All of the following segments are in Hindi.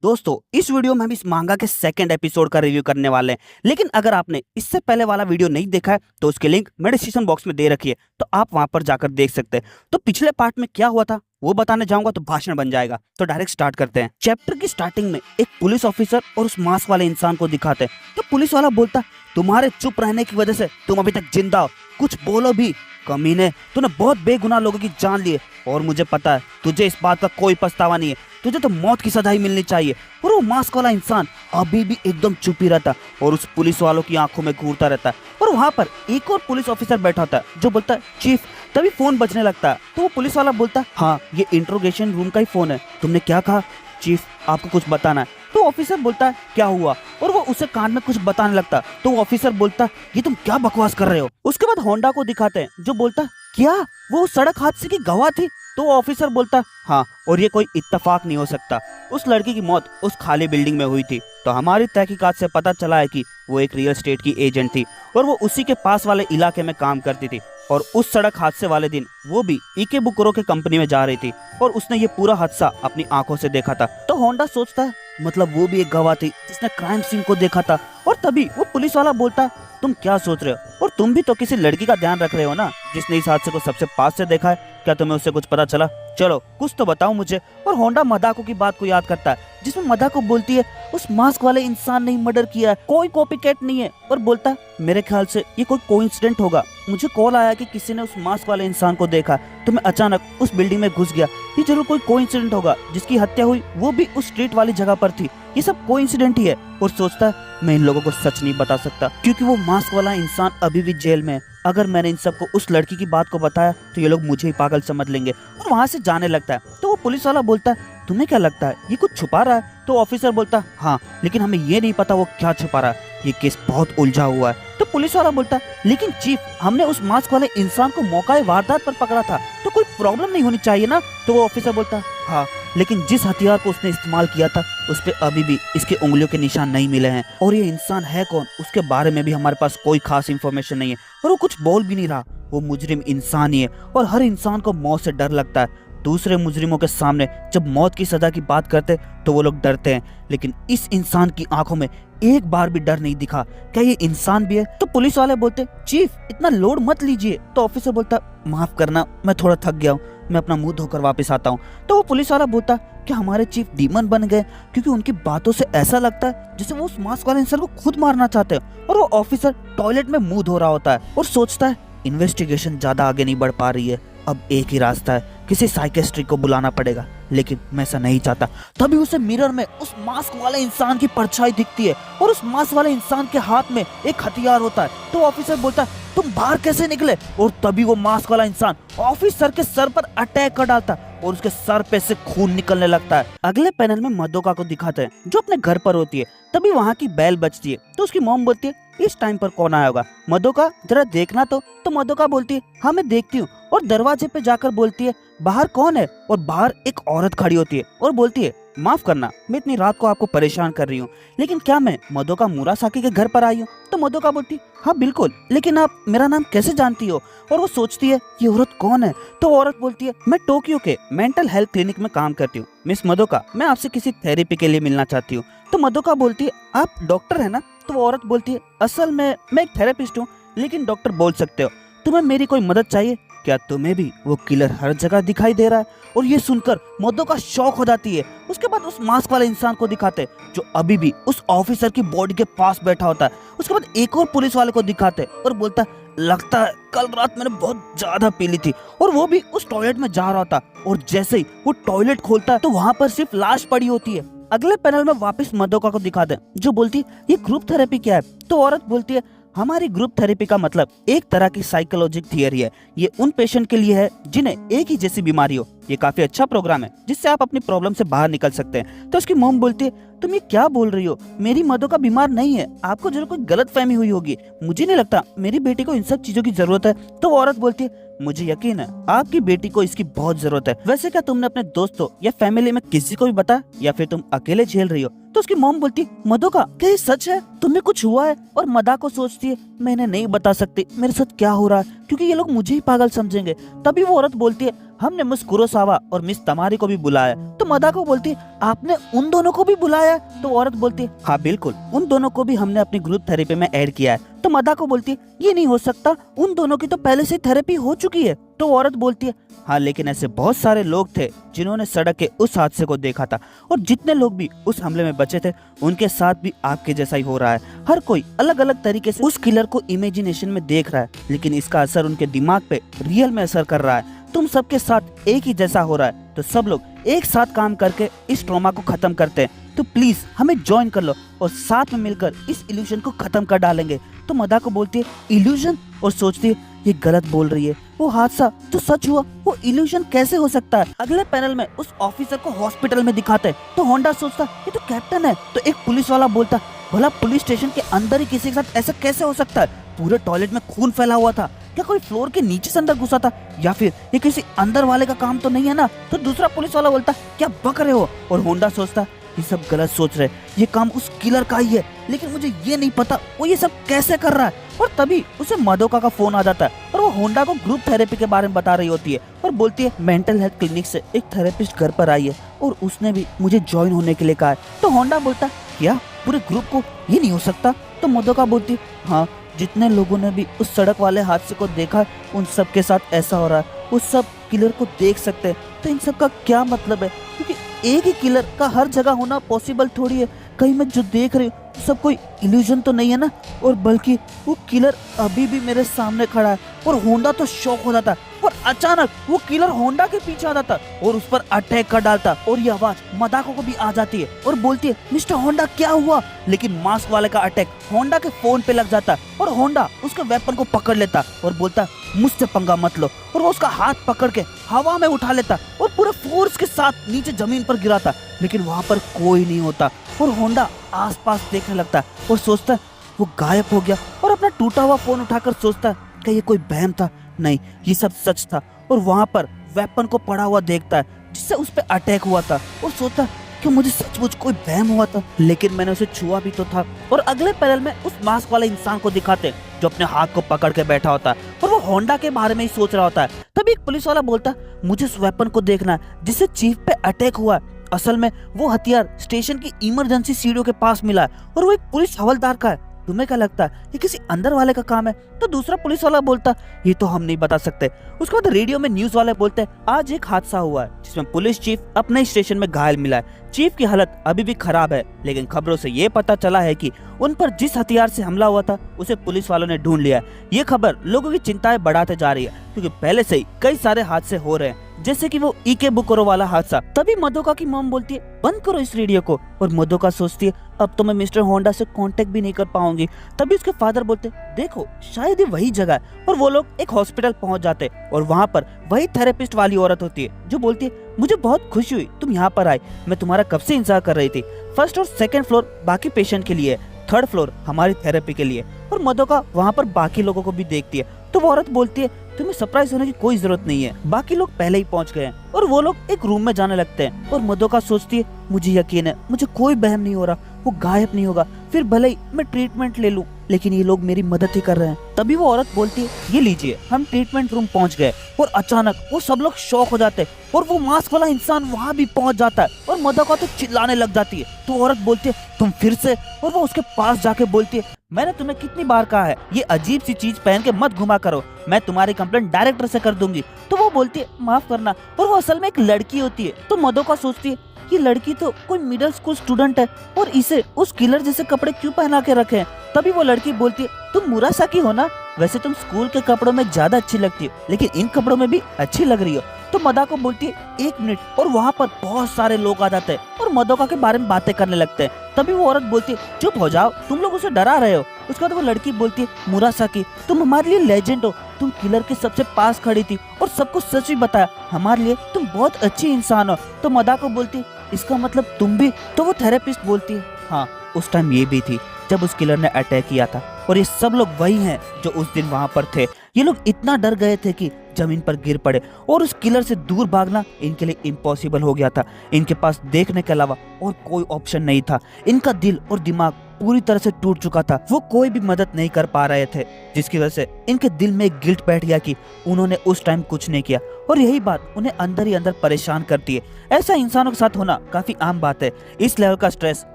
दोस्तों इस वीडियो में हम इस मांगा के सेकंड एपिसोड का रिव्यू करने वाले हैं। लेकिन अगर आपने इससे पहले वाला वीडियो नहीं देखा है तो उसकी लिंक मैं डिस्क्रिप्शन बॉक्स में दे रखी है, तो आप वहां पर जाकर देख सकते हैं। तो पिछले पार्ट में क्या हुआ था वो बताने जाऊंगा तो भाषण बन जाएगा, तो डायरेक्ट स्टार्ट करते हैं। चैप्टर की स्टार्टिंग में एक पुलिस ऑफिसर और उस मास्क वाले इंसान को दिखाते हैं। तो पुलिस वाला बोलता, तुम्हारे चुप रहने की वजह से तुम अभी तक जिंदा हो, कुछ बोलो भी। कमीने, तूने बहुत बेगुनाह लोगों की जान ली है और मुझे पता है तुझे इस बात का कोई पछतावा नहीं है, तुझे तो मौत की सजा ही मिलनी चाहिए। और वो मास्क वाला इंसान अभी भी एकदम चुप ही रहता और उस पुलिस वालों की आंखों में घूरता रहता है। और वहां पर एक और पुलिस ऑफिसर बैठा होता है जो बोलता है, चीफ। तभी फोन बजने लगता है तो वो पुलिस वाला बोलता है, हाँ ये इंट्रोगेशन रूम का ही फोन है, तुमने क्या कहा? चीफ आपको कुछ बताना है। तो ऑफिसर बोलता है, क्या हुआ? और वो उसे कान में कुछ बताने लगता है। तो ऑफिसर बोलता है, ये तुम क्या बकवास कर रहे हो? उसके बाद होंडा को दिखाते हैं जो बोलता है, क्या वो सड़क हादसे की गवाह थी? तो ऑफिसर बोलता है, हाँ, और ये कोई इत्तेफाक नहीं हो सकता। उस लड़की की मौत उस खाली बिल्डिंग में हुई थी। तो हमारी तहकीकात से पता चला है कि वो एक रियल एस्टेट की एजेंट थी और वो उसी के पास वाले इलाके में काम करती थी। और उस सड़क हादसे वाले दिन वो भी इकेबुकुरो के कंपनी में जा रही थी और उसने ये पूरा हादसा अपनी आंखों से देखा था। तो होंडा सोचता है, मतलब वो भी एक गवाह थी जिसने क्राइम सीन को देखा था। और तभी वो पुलिस वाला बोलता है, तुम क्या सोच रहे हो? और तुम भी तो किसी लड़की का ध्यान रख रहे हो ना, जिसने इस हादसे को सबसे पास से देखा है। क्या तुम्हें उससे कुछ पता चला? चलो कुछ तो बताओ मुझे। और होंडा मदाको की बात को याद करता है जिसमें मदाको बोलती है, उस मास्क वाले इंसान ने मर्डर किया है, कोई कॉपीकैट नहीं है। और बोलता है, मेरे ख्याल से ये कोई कोइंसिडेंट होगा, मुझे कॉल आया कि किसी ने उस मास्क वाले इंसान को देखा तो मैं अचानक उस बिल्डिंग में घुस गया। ये जरूर कोई कोइंसिडेंट होगा, जिसकी हत्या हुई वो भी उस स्ट्रीट वाली जगह पर थी। ये सब कोइंसिडेंट ही है। और सोचता है, मैं इन लोगों को सच नहीं बता सकता क्योंकि वो मास्क वाला इंसान अभी भी जेल में है। अगर मैंने इन सबको उस लड़की की बात को बताया तो ये लोग मुझे ही पागल समझ लेंगे। और वहां से जाने लगता है। तो वो पुलिस वाला बोलता है, तुम्हें क्या लगता है ये कुछ छुपा रहा है? तो ऑफिसर बोलता है, हाँ, लेकिन हमें ये नहीं पता वो क्या छुपा रहा है, ये केस बहुत उलझा हुआ है। तो पुलिस वाला बोलता है, लेकिन चीफ, हमने उस मास्क वाले इंसान को मौका वारदात पर पकड़ा था, तो कोई प्रॉब्लम नहीं होनी चाहिए ना? तो वो ऑफिसर बोलता है, हाँ, लेकिन जिस हथियार को उसने इस्तेमाल किया था उस पे अभी भी इसके उंगलियों के निशान नहीं मिले हैं। और ये इंसान है कौन, उसके बारे में भी हमारे पास कोई खास इंफॉर्मेशन नहीं है। और वो कुछ बोल भी नहीं रहा। वो मुजरिम इंसान ही है और हर इंसान को मौत से डर लगता है। दूसरे मुजरिमों के सामने जब मौत की सजा की बात करते तो वो लोग डरते हैं, लेकिन इस इंसान की आंखों में एक बार भी डर नहीं दिखा। क्या ये इंसान भी है? तो पुलिस वाले बोलते, चीफ इतना लोड मत लीजिए। तो ऑफिसर बोलता, माफ करना, मैं थोड़ा थक गया हूँ, मैं अपना मुंह धोकर वापस आता हूँ। तो वो पुलिस वाला बोलता, कि हमारे चीफ डीमन बन गए? क्योंकि उनकी बातों से ऐसा लगता है जैसे वो उस मास्क वाले इंसान को खुद मारना चाहते हैं। और वो ऑफिसर टॉयलेट में मुंह धो रहा होता है और सोचता है, इन्वेस्टिगेशन ज्यादा आगे नहीं बढ़ पा रही है, अब एक ही रास्ता है, किसी साइकेट्रिस्ट को बुलाना पड़ेगा, लेकिन मैं ऐसा नहीं चाहता। तभी उसे मिरर में उस मास्क वाले इंसान की परछाई दिखती है और उस मास्क वाले इंसान के हाथ में एक हथियार होता है। तो ऑफिसर बोलता है, तुम बाहर कैसे निकले? और तभी वो मास्क वाला इंसान ऑफिसर के सर पर अटैक कर डालता है और उसके सर पे से खून निकलने लगता है। अगले पैनल में मदोका को दिखाते हैं जो अपने घर पर होती है। तभी वहाँ की बेल बजती है तो उसकी मॉम बोलती है, इस टाइम पर कौन आया होगा? मदोका जरा देखना। तो मदोका बोलती है, हाँ मैं देखती हूँ। और दरवाजे पे जाकर बोलती है, बाहर कौन है? और बाहर एक औरत खड़ी होती है और बोलती है, माफ करना, मैं इतनी रात को आपको परेशान कर रही हूँ, लेकिन क्या मैं मदोका मुरासाकी के घर पर आई हूँ? तो मदोका बोलती, हाँ बिल्कुल, लेकिन आप मेरा नाम कैसे जानती हो? और वो सोचती है, ये औरत कौन है? तो औरत बोलती है, मैं टोक्यो के मेंटल हेल्थ क्लिनिक में काम करती हूँ। मिस मदोका, मैं आपसे किसी थेरेपी के लिए मिलना चाहती हूँ। तो मदोका बोलती है, आप डॉक्टर है ना? तो वो औरत बोलती है, असल में मैं एक थेरेपिस्ट हूँ, लेकिन डॉक्टर बोल सकते हो। तुम्हें मेरी कोई मदद चाहिए? क्या तुम्हें भी वो किलर हर जगह दिखाई दे रहा है? और ये सुनकर मदोका शॉक हो जाती है। उसके बाद उस मास्क वाले इंसान को दिखाते जो अभी भी उस ऑफिसर की बॉडी के पास बैठा होता है। उसके बाद एक और पुलिस वाले को दिखाते और बोलता, लगता है कल रात मैंने बहुत ज्यादा पी ली थी। और वो भी उस टॉयलेट में जा रहा था और जैसे ही वो टॉयलेट खोलता है तो वहां पर सिर्फ लाश पड़ी होती है। अगले पैनल में वापस मदोका को दिखाते जो बोलती, ये ग्रुप थेरेपी क्या है? तो औरत बोलती है, हमारी ग्रुप थेरेपी का मतलब एक तरह की साइकोलॉजिक थियरी है। ये उन पेशेंट के लिए है जिन्हें एक ही जैसी बीमारी हो। ये काफी अच्छा प्रोग्राम है जिससे आप अपनी प्रॉब्लम से बाहर निकल सकते हैं। तो उसकी मॉम बोलती है, तुम ये क्या बोल रही हो? मेरी मदोका बीमार नहीं है, आपको जरूर कोई गलत फहमी हुई होगी, मुझे नहीं लगता मेरी बेटी को इन सब चीजों की जरूरत है। तो वो औरत बोलती है, मुझे यकीन है आपकी बेटी को इसकी बहुत जरूरत है। वैसे क्या तुमने अपने दोस्तों या फैमिली में किसी को भी बताया या फिर तुम अकेले झेल रही हो? तो उसकी मॉम बोलती, मदोका क्या ये सच है? तुम्हें कुछ हुआ है? और मदाको सोचती है, मैं इन्हें नहीं बता सकती मेरे साथ क्या हो रहा है, क्योंकि ये लोग मुझे ही पागल समझेंगे। तभी वो औरत बोलती है, हमने मिस कुरोसावा और मिस तमारी को भी बुलाया। तो मदाको बोलती आपने उन दोनों को भी बुलाया? तो औरत बोलती हाँ बिल्कुल, उन दोनों को भी हमने अपनी ग्रुप थेरेपी में ऐड किया है। तो मदाको बोलती ये नहीं हो सकता, उन दोनों की तो पहले से थेरेपी हो चुकी है। तो औरत बोलती है हाँ लेकिन ऐसे बहुत सारे लोग थे जिन्होंने सड़क के उस हादसे को देखा था, और जितने लोग भी उस हमले में बचे थे उनके साथ भी आपके जैसा ही हो रहा है। हर कोई अलग अलग तरीके से उस किलर को इमेजिनेशन में देख रहा है, लेकिन इसका असर उनके दिमाग पे रियल में असर कर रहा है। तुम सबके साथ एक ही जैसा हो रहा है, तो सब लोग एक साथ काम करके इस ट्रॉमा को खत्म करते हैं। तो प्लीज हमें ज्वाइन कर लो और साथ में मिलकर इस इल्यूजन को खत्म कर डालेंगे। तो मदाको बोलती है इल्यूजन, और सोचती है ये गलत बोल रही है, वो हादसा जो सच हुआ वो इल्यूजन कैसे हो सकता है। अगले पैनल में उस ऑफिसर को हॉस्पिटल में दिखाते हैं, तो होंडा सोचता ये तो कैप्टन है। तो एक पुलिस वाला बोलता भला पुलिस स्टेशन के अंदर ही किसी के साथ ऐसा कैसे हो सकता है? पूरे टॉयलेट में खून फैला हुआ था, क्या कोई फ्लोर के नीचे से अंदर घुसा था, या फिर ये किसी अंदर वाले का काम तो नहीं है ना? तो दूसरा पुलिस वाला बोलता क्या बक रहे हो? और होंडा सोचता ये सब गलत सोच रहे, ये काम उस किलर का ही है, लेकिन मुझे ये नहीं पता वो ये सब कैसे कर रहा है। और तभी उसे मदोका का फोन आ जाता है और वो होंडा को ग्रुप थेरेपी के बारे में बता रही होती है और बोलती है मेंटल हेल्थ क्लिनिक से एक थेरेपिस्ट घर पर आई है और उसने भी मुझे ज्वाइन होने के लिए कहा है। तो होंडा बोलता क्या पूरे ग्रुप को ये नहीं हो सकता? तो मदोका बोलती हाँ, जितने लोगों ने भी उस सड़क वाले हादसे को देखा उन सब के साथ ऐसा हो रहा है, वो सब किलर को देख सकते हैं। तो इन सब का क्या मतलब है? क्योंकि एक ही किलर का हर जगह होना पॉसिबल थोड़ी है। कहीं मैं जो देख रही हूँ सब कोई इल्यूजन तो नहीं है ना, और बल्कि वो किलर अभी भी मेरे सामने खड़ा है। और होंडा तो शॉक हो जाता है और अचानक वो किलर होंडा के पीछे आ जाता और उस पर अटैक कर डालता। और ये आवाज मदाको को भी आ जाती है और बोलती है मिस्टर होंडा क्या हुआ? लेकिन मास्क वाले का अटैक होंडा के फोन पे लग जाता और होंडा उसके वेपन को पकड़ लेता और बोलता मुझसे पंगा मत लो। और वो उसका हाथ पकड़ के हवा में उठा लेता और पूरे फोर्स के साथ नीचे जमीन पर गिराता, लेकिन वहां पर कोई नहीं होता। और होंडा आसपास देखने लगता और सोचता वो गायब हो गया, और अपना टूटा हुआ फोन उठाकर सोचता कि ये कोई बहम था, नहीं ये सब सच था। और वहां पर वेपन को पड़ा हुआ देखता है जिससे उस पर अटैक हुआ था और सोचता कि मुझे सचमुच कोई बहम हुआ था, लेकिन मैंने उसे छुआ भी तो था। और अगले पैनल में उस मास्क वाले इंसान को दिखाते जो अपने हाथ को पकड़ के बैठा होता है और वो होंडा के बारे में ही सोच रहा होता है। तभी एक पुलिस वाला बोलता मुझे उस वेपन को देखना है जिससे चीफ पे अटैक हुआ है। असल में वो हथियार स्टेशन की इमरजेंसी सीढ़ियों के पास मिला है और वो एक पुलिस हवलदार का है। तुम्हें क्या लगता है ये किसी अंदर वाले का काम है? तो दूसरा पुलिस वाला बोलता ये तो हम नहीं बता सकते। उसके बाद रेडियो में न्यूज वाले बोलते हैं आज एक हादसा हुआ है जिसमें पुलिस चीफ अपने स्टेशन में घायल मिला है। चीफ की हालत अभी भी खराब है, लेकिन खबरों से ये पता चला है कि उन पर जिस हथियार से हमला हुआ था उसे पुलिस वालों ने ढूंढ लिया है। ये खबर लोगों की चिंताएं बढ़ाते जा रही है क्योंकि पहले से ही कई सारे हादसे हो रहे हैं, जैसे कि वो इकेबुकुरो वाला हादसा। तभी मदोका की मॉम बोलती है बंद करो इस रेडियो को, और मदोका सोचती है अब तो मैं मिस्टर होंडा से कांटेक्ट भी नहीं कर पाऊंगी। तभी उसके फादर बोलते देखो शायद ये वही जगह है, और वो लोग एक हॉस्पिटल पहुंच जाते और वहां पर वही थेरेपिस्ट वाली औरत होती है जो बोलती है मुझे बहुत खुशी हुई तुम यहाँ पर आए, मैं तुम्हारा कब से इंतजार कर रही थी। फर्स्ट और सेकंड फ्लोर बाकी पेशेंट के लिए, थर्ड फ्लोर हमारी थेरेपी के लिए। और मदोका वहाँ पर बाकी लोगों को भी देखती है, तो वो औरत बोलती है तुम्हें सरप्राइज होने की कोई जरूरत नहीं है, बाकी लोग पहले ही पहुंच गए हैं। और वो लोग एक रूम में जाने लगते हैं और मदोका सोचती है मुझे यकीन है मुझे कोई बहम नहीं हो रहा, वो गायब नहीं होगा, फिर भले ही मैं ट्रीटमेंट ले लूं लेकिन ये लोग मेरी मदद ही कर रहे हैं। तभी वो औरत बोलती है ये लीजिए, हम ट्रीटमेंट रूम पहुंच गए। और अचानक वो सब लोग शॉक हो जाते हैं और वो मास्क वाला इंसान वहाँ भी पहुंच जाता है और मदोका तो चिल्लाने लग जाती है। तो औरत बोलती है तुम फिर से? और वो उसके पास जाके बोलती है मैंने तुम्हें कितनी बार कहा है ये अजीब सी चीज पहन के मत घुमा करो, मैं तुम्हारी कंप्लेंट डायरेक्टर से कर दूंगी। तो वो बोलती है माफ करना, और वो असल में एक लड़की होती है। तो मदोका सोचती है कि लड़की तो कोई मिडिल स्कूल स्टूडेंट है और इसे उस किलर जैसे कपड़े क्यों पहना के रखे हैं। तभी वो लड़की बोलती है तुम मुरासाकी हो ना, वैसे तुम स्कूल के कपड़ों में ज्यादा अच्छी लगती हो लेकिन इन कपड़ों में भी अच्छी लग रही हो। तो मदाको बोलती है एक मिनट, और वहाँ पर बहुत सारे लोग आ जाते हैं और मदोका के बारे में बातें करने लगते हैं। तभी वो औरत बोलती है चुप हो जाओ, तुम लोग उसे डरा रहे हो। उसके बाद वो लड़की बोलती है मुरासाकी तुम हमारे लिए लेजेंड हो, तुम किलर के सबसे पास खड़ी थी और सबको सच भी बताया, हमारे लिए तुम बहुत अच्छी इंसान हो। तो मदाको बोलती है इसका मतलब तुम भी? तो वो थेरेपिस्ट बोलती है हाँ उस टाइम ये भी थी जब उस किलर ने अटैक किया था, और ये सब लोग वही हैं जो उस दिन वहां पर थे। ये लोग इतना डर गए थे कि जमीन पर गिर पड़े और उस किलर से दूर भागना इनके लिए इम्पॉसिबल हो गया था। इनके पास देखने के अलावा और कोई ऑप्शन नहीं था। इनका दिल और दिमाग पूरी तरह से टूट चुका था। वो कोई भी मदद नहीं कर पा रहे थे, जिसकी वजह से इनके दिल में एक गिल्ट बैठ गया कि उन्होंने उस टाइम कुछ नहीं किया, और यही बात उन्हें अंदर ही अंदर परेशान करती है। ऐसा इंसानों के साथ होना काफी आम बात है। इस लेवल का स्ट्रेस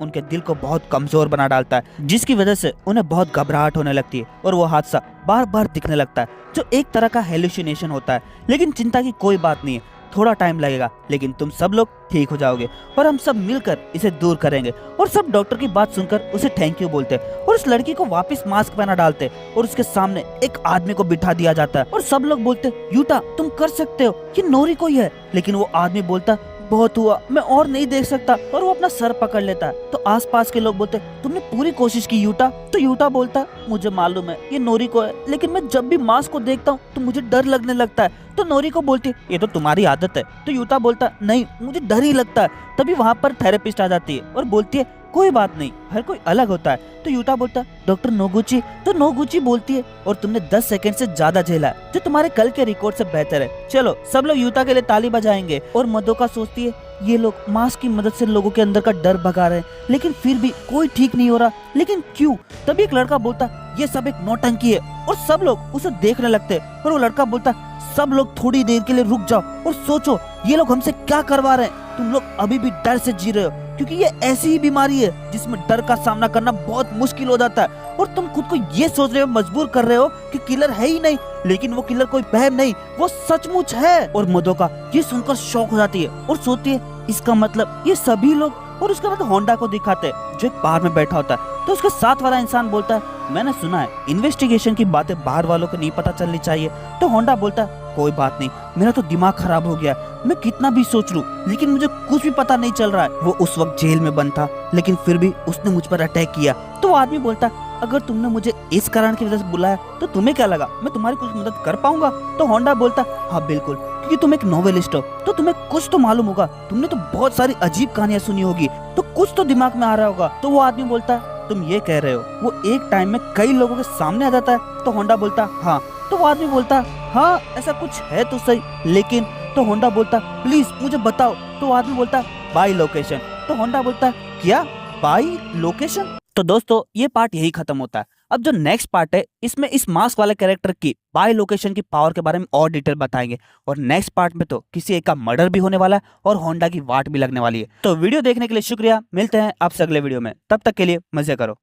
उनके दिल को बहुत कमजोर बना डालता है, जिसकी वजह से उन्हें बहुत घबराहट होने लगती है और वो हादसा बार बार दिखने लगता है, जो एक तरह का हेलुसिनेशन होता है। लेकिन चिंता की कोई बात नहीं है, थोड़ा टाइम लगेगा, लेकिन तुम सब लोग ठीक हो जाओगे और हम सब मिलकर इसे दूर करेंगे। और सब डॉक्टर की बात सुनकर उसे थैंक यू बोलते और उस लड़की को वापस मास्क पहना डालते और उसके सामने एक आदमी को बिठा दिया जाता है और सब लोग बोलते, यूटा तुम कर सकते हो, ये नोरिको ही है। लेकिन वो आदमी बोलता, बहुत हुआ, मैं और नहीं देख सकता, और वो अपना सर पकड़ लेता है। तो आसपास के लोग बोलते, तुमने पूरी कोशिश की यूटा। तो यूटा बोलता, मुझे मालूम है ये नोरिको है, लेकिन मैं जब भी मास्क को देखता हूँ तो मुझे डर लगने लगता है। तो नोरिको बोलती, ये तो तुम्हारी आदत है। तो यूटा बोलता, नहीं मुझे डर ही लगता है। तभी वहाँ पर थेरेपिस्ट आ जाती है और बोलती है, कोई बात नहीं, हर कोई अलग होता है। तो यूटा बोलता, डॉक्टर नोगुची। तो नोगुची बोलती है, और तुमने 10 सेकंड से ज्यादा झेला है, जो तुम्हारे कल के रिकॉर्ड से बेहतर है। चलो सब लोग यूटा के लिए ताली बजाएंगे। और मदोका सोचती है, ये लोग मास्क की मदद से लोगों के अंदर का डर भगा रहे हैं, लेकिन फिर भी कोई ठीक नहीं हो रहा, लेकिन क्यों? तभी एक लड़का बोलता, ये सब एक नौटंकी है, और सब लोग उसे देखने लगते। और वो लड़का बोलता, सब लोग थोड़ी देर के लिए रुक जाओ और सोचो, ये लोग हमसे क्या करवा रहे हैं। तुम लोग अभी भी डर से जी रहे हो, क्योंकि ये ऐसी ही बीमारी है जिसमें डर का सामना करना बहुत मुश्किल हो जाता है। और तुम खुद को ये सोच रहे हो, मजबूर कर रहे हो कि किलर है ही नहीं, लेकिन वो किलर कोई बहम नहीं, वो सचमुच है। और मदोका ये सुनकर शॉक हो जाती है और सोचती है, इसका मतलब ये सभी लोग। और उसके बाद होंडा को दिखाते हैं, जो एक बार में बैठा होता है। तो उसके साथ वाला इंसान बोलता है, मैंने सुना है इन्वेस्टिगेशन की बातें बाहर वालों को नहीं पता चलनी चाहिए। तो होंडा बोलता है, कोई बात नहीं, मेरा तो दिमाग खराब हो गया, मैं कितना भी सोच लूं, लेकिन मुझे कुछ भी पता नहीं चल रहा है। वो उस वक्त जेल में बंद था, लेकिन फिर भी उसने मुझ पर अटैक किया। तो वो आदमी बोलता, अगर तुमने मुझे इस कारण की वजह से बुलाया तो तुम्हें क्या लगा मैं तुम्हारी कुछ मदद कर पाऊंगा? तो होंडा बोलता, हाँ बिल्कुल, क्योंकि तुम एक नॉवेलिस्ट हो, तो तुम्हें कुछ तो मालूम होगा, तुमने तो बहुत सारी अजीब कहानियां सुनी होगी, तो कुछ तो दिमाग में आ रहा होगा। तो वो आदमी बोलता, तुम ये कह रहे हो वो एक टाइम में कई लोगों के सामने आ जाता है? तो होंडा बोलता, हाँ। तो वो आदमी बोलता, हाँ ऐसा कुछ है तो सही, लेकिन। तो होंडा बोलता, प्लीज मुझे बताओ। तो आदमी बोलता, बाई लोकेशन। तो होंडा बोलता, क्या बाई लोकेशन? तो दोस्तों ये पार्ट यही खत्म होता है। अब जो नेक्स्ट पार्ट है, इसमें इस मास्क वाले कैरेक्टर की बाई लोकेशन की पावर के बारे में और डिटेल बताएंगे। और नेक्स्ट पार्ट में तो किसी एक का मर्डर भी होने वाला है और होंडा की वाट भी लगने वाली है। तो वीडियो देखने के लिए शुक्रिया, मिलते हैं आपसे अगले वीडियो में, तब तक के लिए मजे करो।